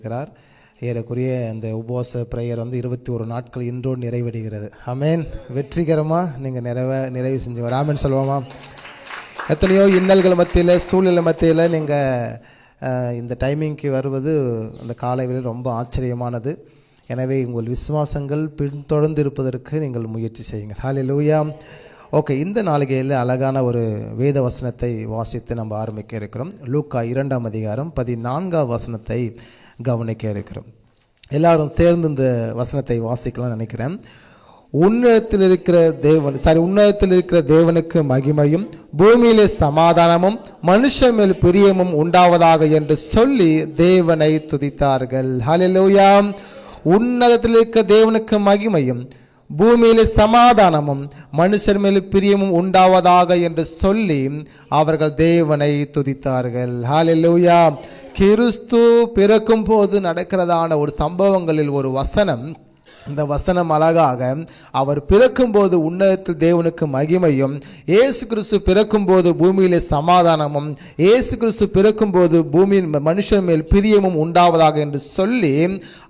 இருக்கிறார். ஏறக்குறைய அந்த உபவாச பிரேயர் 21 நாட்கள் இன்றோடு நிறைவடைகிறது. ஆமென். வெற்றிகரமாக நீங்கள் நிறைவு செஞ்சு வர ஆமென் சொல்லுவோமா? எத்தனையோ இன்னல்கள் மத்தியில், சூழ்நிலை மத்தியில் நீங்கள் இந்த டைமிங்க்கு வருவது அந்த காலையில் ரொம்ப ஆச்சரியமானது. எனவே உங்கள் விசுவாசங்கள் பின்தொடர்ந்து இருப்பதற்கு நீங்கள் முயற்சி செய்யுங்கள். ஹல்லேலூயா. ஓகே, இந்த நாளிகையில் அழகான ஒரு வேத வசனத்தை வாசித்து நம்ம ஆரம்பிக்க இருக்கிறோம். லூக்கா 2ஆம் அதிகாரம் 14ஆம் வசனத்தை கவனிக்க இருக்கிறோம். எல்லாரும் சேர்ந்து இந்த வசனத்தை வாசிக்கலாம்னு நினைக்கிறேன். உன்னதத்தில் இருக்கிற தேவனுக்கு மகிமையும் பூமியிலே சமாதானமும் மனுஷன் மேல் பிரியமும் உண்டாவதாக என்று சொல்லி தேவனை துதித்தார்கள். ஹல்லேலூயா. உன்னதத்தில் இருக்கிற தேவனுக்கு மகிமையும் பூமியிலே சமாதானமும் மனுஷர் மேல் பிரியமும் உண்டாவதாக என்று சொல்லி அவர்கள் தேவனை துதித்தார்கள். ஹல்லேலூயா. கிறிஸ்து பிறக்கும் போது நடக்கிறதான ஒரு சம்பவங்களில் ஒரு வசனம், இந்த வசனம் அழகாக, அவர் பிறக்கும்போது உன்னதத்தில் தேவனுக்கு மகிமையும், இயேசு கிறிஸ்து பிறக்கும்போது பூமியிலே சமாதானமும், இயேசு கிறிஸ்து பிறக்கும்போது பூமியின் மனுஷன் மேல் பிரியமும் உண்டாவதாக என்று சொல்லி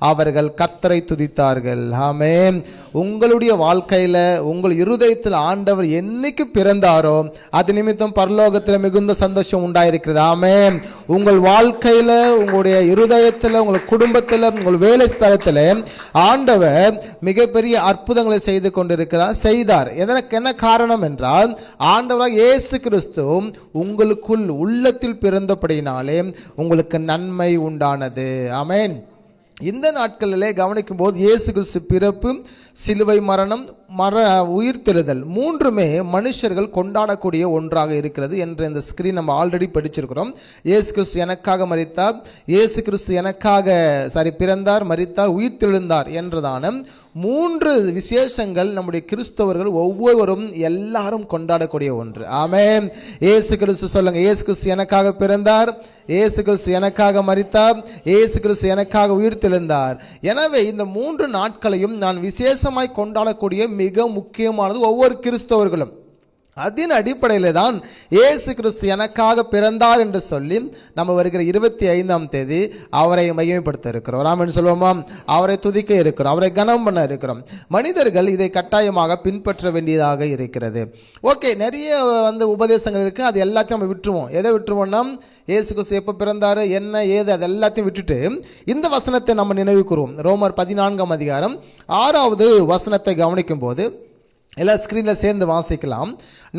அவர்கள் கர்த்தரை துதித்தார்கள். ஆமென். உங்களுடைய வாழ்க்கையில், உங்கள் இருதயத்தில் ஆண்டவர் என்னைக்கு பிறந்தாரோ அது நிமித்தம் பரலோகத்தில் மிகுந்த சந்தோஷம் உண்டாயிருக்கிறது. ஆமென். உங்கள் வாழ்க்கையில், உங்களுடைய இருதயத்தில், உங்கள் குடும்பத்தில், உங்கள் வேலை ஸ்தலத்தில் ஆண்டவர் மிகப்பெரிய அற்புதங்களை செய்து செய்தார். எதற்கு என்ன காரணம் என்றால், ஆண்டவராக இயேசு கிறிஸ்து உங்களுக்குள் உள்ளத்தில் பிறந்தபடினாலே உங்களுக்கு நன்மை உண்டானது. ஆமென். இந்த நாட்களிலே கவனிக்கும் போது இயேசு கிறிஸ்து பிறப்பு, சிலுவை மரணம், உயிர்த்தெழுதல் மூன்றுமே மனுஷர்கள் கொண்டாடக்கூடிய ஒன்றாக இருக்கிறது என்று இந்த ஸ்கிரீன் நம்ம ஆல்ரெடி படிச்சிருக்கிறோம். இயேசு கிறிஸ்து எனக்காக மரித்தார், இயேசு கிறிஸ்து எனக்காக பிறந்தார், மரித்தார், உயிர்த்தெழுந்தார் என்றதான மூன்று விசேஷங்கள் நம்முடைய கிறிஸ்தவர்கள் ஒவ்வொருவரும் எல்லாரும் கொண்டாடக்கூடிய ஒன்று. ஆமென். இயேசு கிறிஸ்து சொல்லுங்க, இயேசு கிறிஸ்து எனக்காக பிறந்தார், இயேசு கிறிஸ்து எனக்காக மரித்தார், இயேசு கிறிஸ்து எனக்காக உயிர்த்தெழுந்தார். எனவே இந்த மூன்று நாட்களையும் நான் விசேஷமாய் கொண்டாடக்கூடிய மிக முக்கியமானது ஒவ்வொரு கிறிஸ்தவர்களும். அதன் அடிப்படையில் தான் இயேசு கிறிஸ்து எனக்காக பிறந்தார் என்று சொல்லி நம்ம வருகிற 25ஆம் தேதி அவரை மகிமைப்படுத்த இருக்கிறோம். ஆமென் சொல்லுவோமா? அவரை துதிக்க இருக்கிறோம், அவரை கனம் பண்ண இருக்கிறோம். மனிதர்கள் இதை கட்டாயமாக பின்பற்ற வேண்டியதாக இருக்கிறது. ஓகே, நிறைய உபதேசங்கள் இருக்குது, அது எல்லாத்தையும் நம்ம விட்டுருவோம். எதை விட்டுருவோம்னா, இயேசு கிறிஸ்து எப்போ பிறந்தார், என்ன ஏது, அது எல்லாத்தையும் விட்டுட்டு இந்த வசனத்தை நம்ம நினைவு கூறுவோம். ரோமர் 14ஆம் அதிகாரம் 6வது வசனத்தை கவனிக்கும் போது எல்லா ஸ்கிரீனில் சேர்ந்து வாசிக்கலாம்.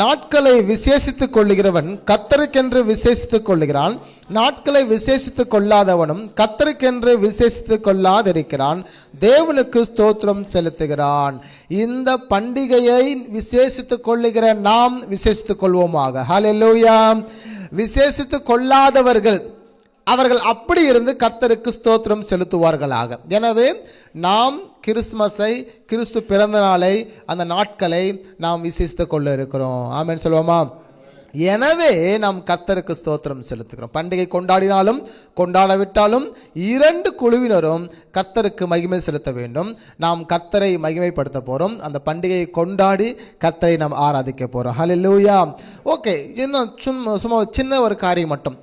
நாட்களை விசேஷித்துக் கொள்ளுகிறவன் கர்த்தருக்கென்று விசேஷித்துக் கொள்ளுகிறான், நாட்களை விசேஷித்துக் கொள்ளாதவனும் கர்த்தருக்கென்று விசேஷித்துக் கொள்ளாதிருக்கிறான், தேவனுக்கு ஸ்தோத்திரம் செலுத்துகிறான். இந்த பண்டிகையை விசேஷித்துக் கொள்ளுகிற நாம் விசேஷித்துக் கொள்வோமாக. ஹல்லேலூயா. விசேஷித்துக் கொள்ளாதவர்கள் அவர்கள் அப்படி இருந்து கர்த்தருக்கு ஸ்தோத்திரம் செலுத்துவார்களாக. எனவே நாம் கிறிஸ்மஸை, கிறிஸ்து பிறந்த நாளை, அந்த நாட்களை நாம் விசேஷித்துக் கொள்ள இருக்கிறோம். ஆமென் சொல்லுவோமா? எனவே நாம் கர்த்தருக்கு ஸ்தோத்திரம் செலுத்துகிறோம். பண்டிகை கொண்டாடினாலும் கொண்டாடவிட்டாலும் இரண்டு குழுவினரும் கர்த்தருக்கு மகிமை செலுத்த வேண்டும். நாம் கர்த்தரை மகிமைப்படுத்த போகிறோம். அந்த பண்டிகையை கொண்டாடி கர்த்தரை நாம் ஆராதிக்க போகிறோம். ஹல்லேலூயா. ஓகே, இன்னும் சும்மா சின்ன ஒரு காரியம் மட்டும்.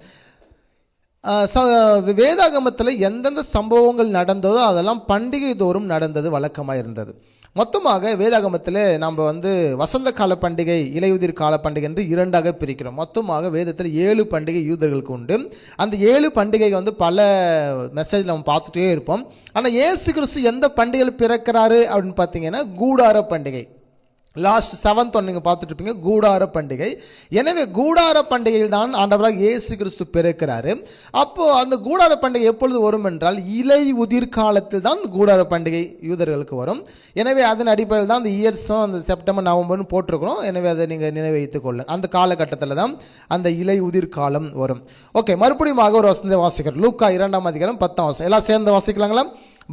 வேதாகமத்தில் எந்தெந்த சம்பவங்கள் நடந்ததோ அதெல்லாம் பண்டிகை தோறும் நடந்தது வழக்கமாக இருந்தது. மொத்தமாக வேதாகமத்தில் நம்ம வசந்த கால பண்டிகை, இலையுதிர் கால பண்டிகை என்று இரண்டாக பிரிக்கிறோம். மொத்தமாக வேதத்தில் 7 பண்டிகை யூதர்களுக்கு உண்டு. அந்த 7 பண்டிகை பல மெசேஜ் நம்ம பார்த்துட்டே இருப்போம். ஆனால் இயேசு கிறிஸ்து எந்த பண்டிகையில் பிறக்கிறாரு அப்படின்னு பார்த்தீங்கன்னா, கூடார பண்டிகை. லாஸ்ட் 7th நீங்கள் பார்த்துட்டு இருப்பீங்க, கூடார பண்டிகை. எனவே கூடார பண்டிகையில் தான் ஆண்டவராக இயேசு கிறிஸ்து பிறக்கிறாரு. அப்போது அந்த கூடார பண்டிகை எப்பொழுது வரும் என்றால், இலை உதிர் காலத்தில் தான் கூடார பண்டிகை யூதர்களுக்கு வரும். எனவே அதன் அடிப்படையில் தான் அந்த இயர்ஸும் அந்த செப்டம்பர் நவம்பர்னு போட்டிருக்கணும். எனவே அதை நீங்கள் நினைவைத்துக் கொள்ளுங்கள். அந்த காலகட்டத்தில் தான் அந்த இலை உதிர் காலம் வரும். ஓகே, மறுபடியும் ஒரு வசனத்தை வாசிக்கிறோம். லூக்கா 2ஆம் அதிகாரம் 10ஆம் வசனம். எல்லாம் சேர்ந்து வாசிக்கலாங்களா?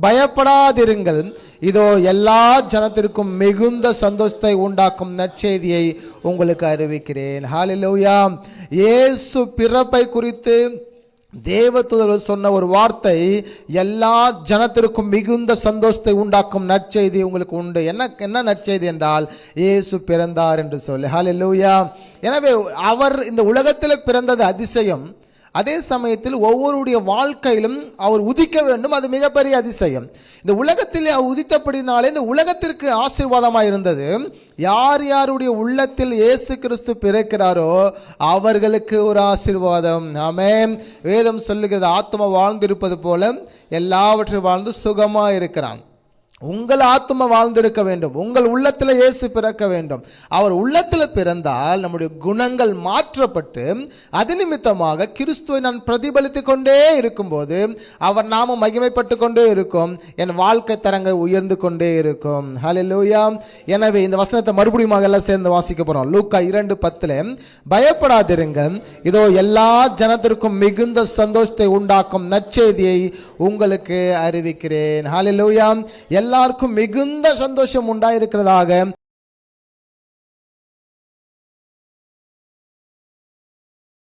பயப்படாதிருங்கள், இதோ எல்லா ஜனத்திற்கும் மிகுந்த சந்தோஷத்தை உண்டாக்கும் நற்செய்தியை உங்களுக்கு அறிவிக்கிறேன். ஹல்லேலூயா. இயேசு பிறப்பை குறித்து தேவதூதர்கள் சொன்ன ஒரு வார்த்தை, எல்லா ஜனத்திற்கும் மிகுந்த சந்தோஷத்தை உண்டாக்கும் நற்செய்தி உங்களுக்கு உண்டு. என்ன நற்செய்தி என்றால், இயேசு பிறந்தார் என்று சொல்லி. ஹல்லேலூயா. எனவே அவர் இந்த உலகத்தில் பிறந்தது அதிசயம். அதே சமயத்தில் ஒவ்வொருடைய வாழ்க்கையிலும் அவர் உதிக்க வேண்டும். அது மிகப்பெரிய அதிசயம். இந்த உலகத்திலே அவர் உதித்தபடினாலே இந்த உலகத்திற்கு ஆசீர்வாதமாக இருந்தது. யார் யாருடைய உள்ளத்தில் இயேசு கிறிஸ்து பிறக்கிறாரோ அவர்களுக்கு ஒரு ஆசீர்வாதம். ஆமென். வேதம் சொல்லுகிறது, ஆத்மா வாழ்ந்திருப்பது போல எல்லாவற்றையும் வாழ்ந்து சுகமா இருக்கிறான். உங்கள் ஆத்மா வாழ்ந்திருக்க வேண்டும். உங்கள் உள்ளத்தில் இயேசு பிறக்க வேண்டும். அவர் உள்ளத்தில் பிறந்தால் நம்முடைய குணங்கள் மாற்றப்பட்டு அது நிமித்தமாக கிறிஸ்துவை நான் பிரதிபலித்து கொண்டே இருக்கும்போது அவர் நாம மகிமைப்பட்டு கொண்டே இருக்கும். என் வாழ்க்கை தரங்கள் உயர்ந்து கொண்டே இருக்கும். ஹல்லேலூயா. எனவே இந்த வசனத்தை மறுபடியும் எல்லாம் சேர்ந்து வாசிக்க போறோம். லூக்கா 2:10 பயப்படாதிருங்கள், இதோ எல்லா ஜனத்திற்கும் மிகுந்த சந்தோஷத்தை உண்டாக்கும் நற்செய்தியை உங்களுக்கு அறிவிக்கிறேன். ஹல்லேலூயா. எல்லாருக்கும் மிகுந்த சந்தோஷம் உண்டாயிருக்கிறதாக